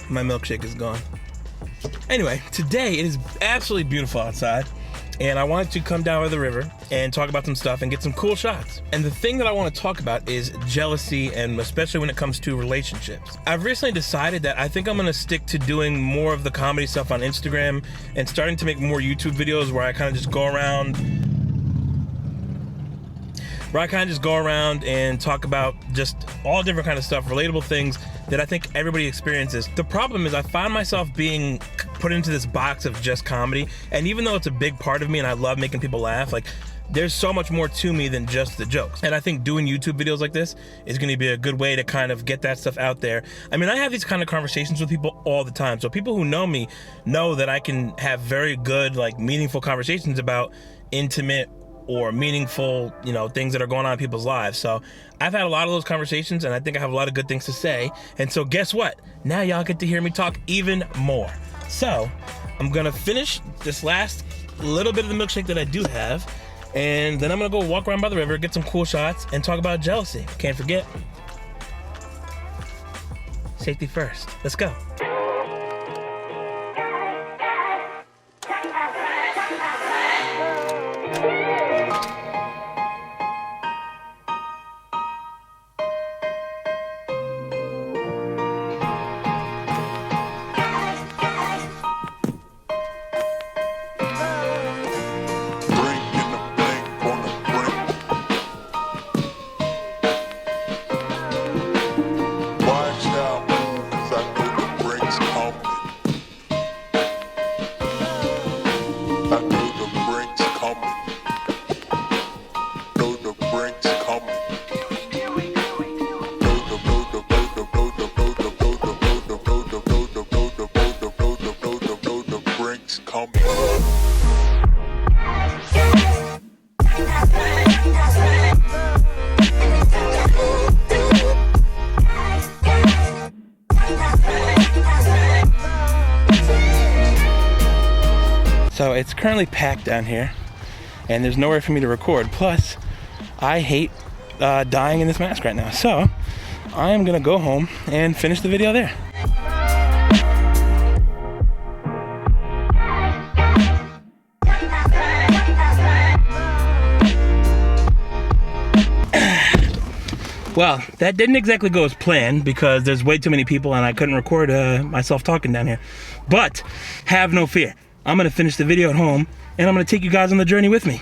my milkshake is gone. Anyway, today it is absolutely beautiful outside, and I wanted to come down by the river and talk about some stuff and get some cool shots. And the thing that I want to talk about is jealousy, and especially when it comes to relationships. I've recently decided that I think I'm going to stick to doing more of the comedy stuff on Instagram and starting to make more YouTube videos where I kind of just go around and talk about just all different kind of stuff, relatable things that I think everybody experiences. The problem is I find myself being put into this box of just comedy, and even though it's a big part of me and I love making people laugh, like, there's so much more to me than just the jokes. And I think doing YouTube videos like this is going to be a good way to kind of get that stuff out there. I mean, I have these kind of conversations with people all the time. So people who know me know that I can have very good, like, meaningful conversations about intimate or meaningful, things that are going on in people's lives. So I've had a lot of those conversations, and I think I have a lot of good things to say. And so guess what? Now y'all get to hear me talk even more. So I'm gonna finish this last little bit of the milkshake that I do have, and then I'm gonna go walk around by the river, get some cool shots, and talk about jealousy. Can't forget, safety first. Let's go. So it's currently packed down here, and there's nowhere for me to record. Plus, I hate dying in this mask right now. So I am gonna go home and finish the video there. Well, that didn't exactly go as planned because there's way too many people and I couldn't record myself talking down here. But have no fear. I'm gonna finish the video at home, and I'm gonna take you guys on the journey with me.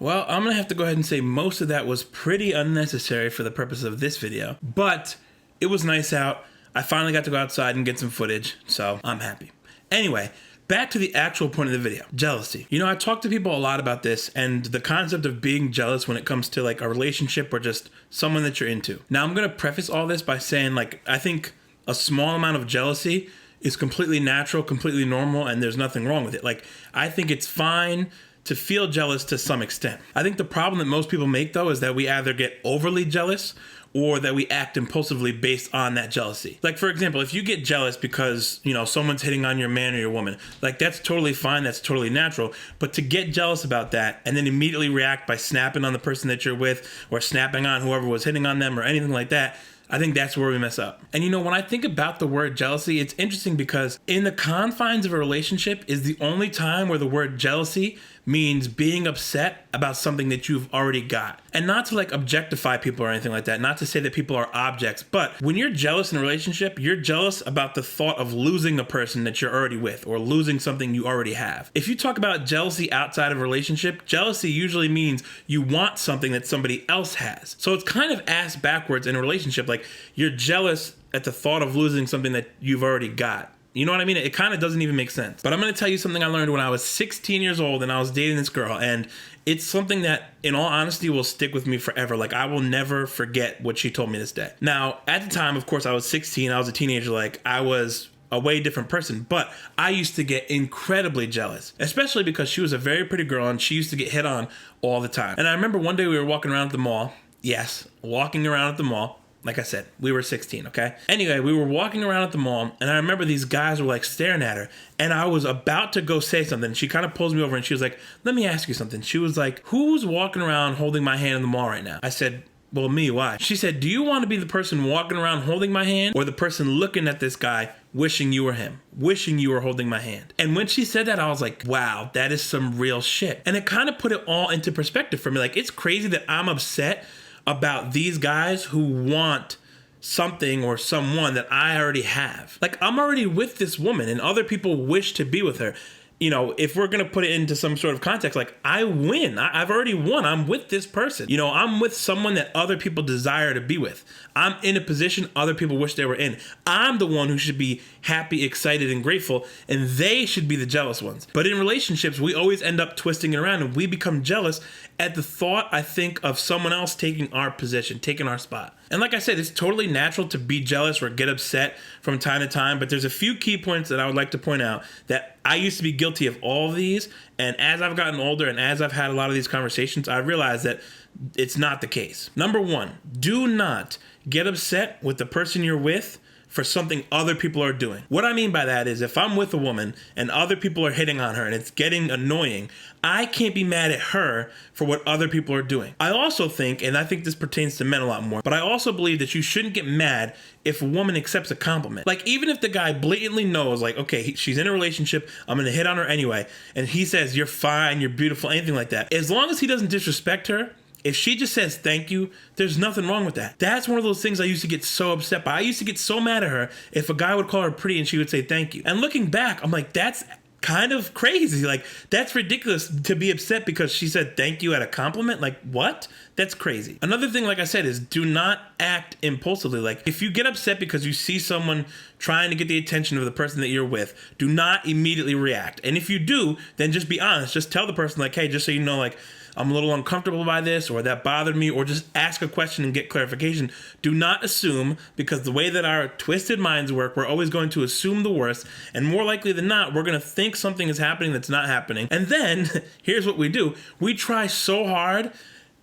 Well, I'm gonna have to go ahead and say most of that was pretty unnecessary for the purpose of this video, but it was nice out. I finally got to go outside and get some footage, so I'm happy. Anyway, back to the actual point of the video, jealousy. You know, I talk to people a lot about this and the concept of being jealous when it comes to like a relationship or just someone that you're into. Now, I'm gonna preface all this by saying like, I think a small amount of jealousy is completely natural, completely normal, and there's nothing wrong with it. Like, I think it's fine to feel jealous to some extent. I think the problem that most people make though is that we either get overly jealous or that we act impulsively based on that jealousy. Like, for example, if you get jealous because, you know, someone's hitting on your man or your woman, like that's totally fine, that's totally natural. But to get jealous about that and then immediately react by snapping on the person that you're with or snapping on whoever was hitting on them or anything like that, I think that's where we mess up. And you know, when I think about the word jealousy, it's interesting because in the confines of a relationship is the only time where the word jealousy means being upset about something that you've already got. And not to like objectify people or anything like that, not to say that people are objects, but when you're jealous in a relationship, you're jealous about the thought of losing a person that you're already with or losing something you already have. If you talk about jealousy outside of a relationship, jealousy usually means you want something that somebody else has. So it's kind of ass backwards in a relationship. Like, you're jealous at the thought of losing something that you've already got. You know what I mean? It kind of doesn't even make sense. But I'm going to tell you something I learned when I was 16 years old and I was dating this girl. And it's something that, in all honesty, will stick with me forever. Like, I will never forget what she told me this day. Now, at the time, of course, I was 16. I was a teenager. Like, I was a way different person. But I used to get incredibly jealous, especially because she was a very pretty girl and she used to get hit on all the time. And I remember one day we were walking around at the mall. Yes, walking around at the mall. Like I said, we were 16, okay? Anyway, we were walking around at the mall, and I remember these guys were like staring at her, and I was about to go say something. She kind of pulls me over, and she was like, let me ask you something. She was like, who's walking around holding my hand in the mall right now? I said, well, me, why? She said, do you want to be the person walking around holding my hand or the person looking at this guy wishing you were him, wishing you were holding my hand? And when she said that, I was like, wow, that is some real shit. And it kind of put it all into perspective for me. Like, it's crazy that I'm upset about these guys who want something or someone that I already have. Like, I'm already with this woman and other people wish to be with her. You know, if we're going to put it into some sort of context, like, I win. I've already won. I'm with this person. You know, I'm with someone that other people desire to be with. I'm in a position other people wish they were in. I'm the one who should be happy, excited, and grateful, and they should be the jealous ones. But in relationships, we always end up twisting it around, and we become jealous at the thought, I think, of someone else taking our position, taking our spot. And like I said, it's totally natural to be jealous or get upset from time to time, but there's a few key points that I would like to point out that I used to be guilty of all of these, and as I've gotten older and as I've had a lot of these conversations, I realized that it's not the case. Number one, do not get upset with the person you're with for something other people are doing. What I mean by that is if I'm with a woman and other people are hitting on her and it's getting annoying, I can't be mad at her for what other people are doing. I also think, and I think this pertains to men a lot more, but I also believe that you shouldn't get mad if a woman accepts a compliment. Like, even if the guy blatantly knows, like, okay, she's in a relationship, I'm gonna hit on her anyway, and he says, you're fine, you're beautiful, anything like that. As long as he doesn't disrespect her, if she just says thank you, there's nothing wrong with that. That's one of those things I used to get so upset by. I used to get so mad at her if a guy would call her pretty and she would say thank you. And looking back, I'm like, that's kind of crazy. Like, that's ridiculous to be upset because she said thank you at a compliment. Like, what? That's crazy. Another thing, like I said, is do not act impulsively. Like, if you get upset because you see someone trying to get the attention of the person that you're with, do not immediately react. And if you do, then just be honest. Just tell the person, like, hey, just so you know, like, I'm a little uncomfortable by this, or that bothered me, or just ask a question and get clarification. Do not assume, because the way that our twisted minds work, we're always going to assume the worst, and more likely than not, we're going to think something is happening that's not happening. And then, here's what we do. We try so hard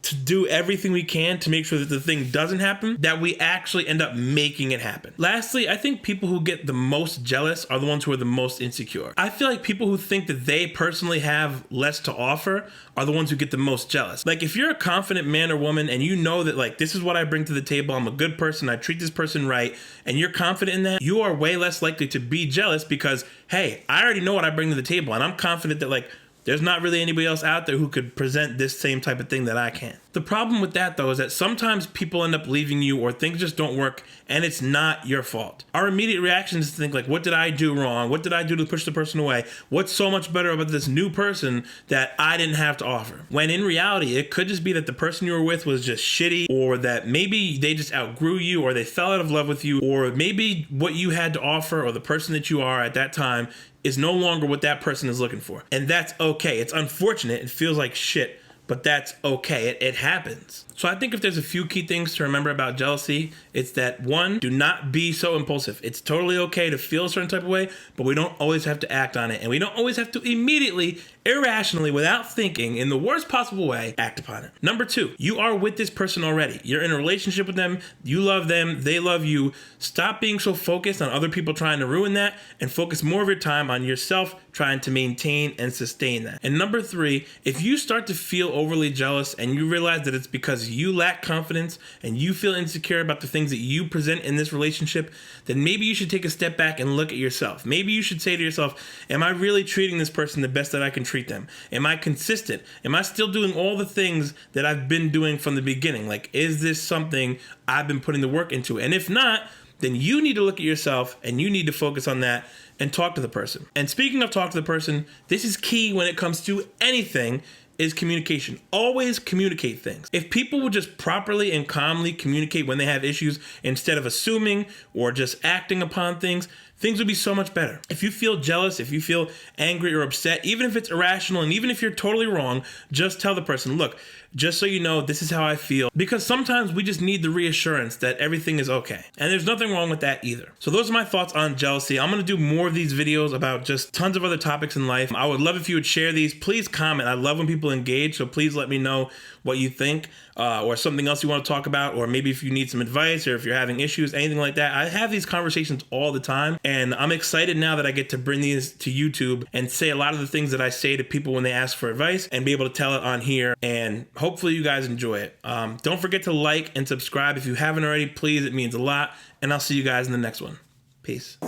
to do everything we can to make sure that the thing doesn't happen, that we actually end up making it happen. Lastly, I think people who get the most jealous are the ones who are the most insecure. I feel like people who think that they personally have less to offer are the ones who get the most jealous. Like, if you're a confident man or woman and you know that, like, this is what I bring to the table, I'm a good person, I treat this person right, and you're confident in that, you are way less likely to be jealous because, hey, I already know what I bring to the table, and I'm confident that, like, There's not really anybody else out there who could present this same type of thing that I can. The problem with that, though, is that sometimes people end up leaving you or things just don't work, and it's not your fault. Our immediate reaction is to think like, what did I do wrong? What did I do to push the person away? What's so much better about this new person that I didn't have to offer? When in reality, it could just be that the person you were with was just shitty, or that maybe they just outgrew you, or they fell out of love with you, or maybe what you had to offer or the person that you are at that time is no longer what that person is looking for. And that's okay. It's unfortunate. It feels like shit, but that's okay. It happens. So I think if there's a few key things to remember about jealousy, it's that 1, do not be so impulsive. It's totally okay to feel a certain type of way, but we don't always have to act on it. And we don't always have to immediately, irrationally, without thinking, in the worst possible way, act upon it. Number 2, you are with this person already. You're in a relationship with them. You love them. They love you. Stop being so focused on other people trying to ruin that and focus more of your time on yourself trying to maintain and sustain that. And number 3, if you start to feel overly jealous and you realize that it's because you lack confidence and you feel insecure about the things that you present in this relationship, then maybe you should take a step back and look at yourself. Maybe you should say to yourself, am I really treating this person the best that I can treat them? Am I consistent? Am I still doing all the things that I've been doing from the beginning? Like, is this something I've been putting the work into? And if not, then you need to look at yourself and you need to focus on that and talk to the person. And speaking of talk to the person, this is key when it comes to anything, is communication. Always communicate things. If people would just properly and calmly communicate when they have issues instead of assuming or just acting upon things, things would be so much better. If you feel jealous, if you feel angry or upset, even if it's irrational and even if you're totally wrong, just tell the person, look, just so you know, this is how I feel. Because sometimes we just need the reassurance that everything is okay. And there's nothing wrong with that either. So those are my thoughts on jealousy. I'm going to do more of these videos about just tons of other topics in life. I would love if you would share these. Please comment. I love when people engage. So please let me know what you think or something else you want to talk about, or maybe if you need some advice or if you're having issues, anything like that. I have these conversations all the time, and I'm excited now that I get to bring these to YouTube and say a lot of the things that I say to people when they ask for advice and be able to tell it on here, and hopefully you guys enjoy it. Don't forget to like and subscribe if you haven't already. Please, it means a lot, and I'll see you guys in the next one. Peace.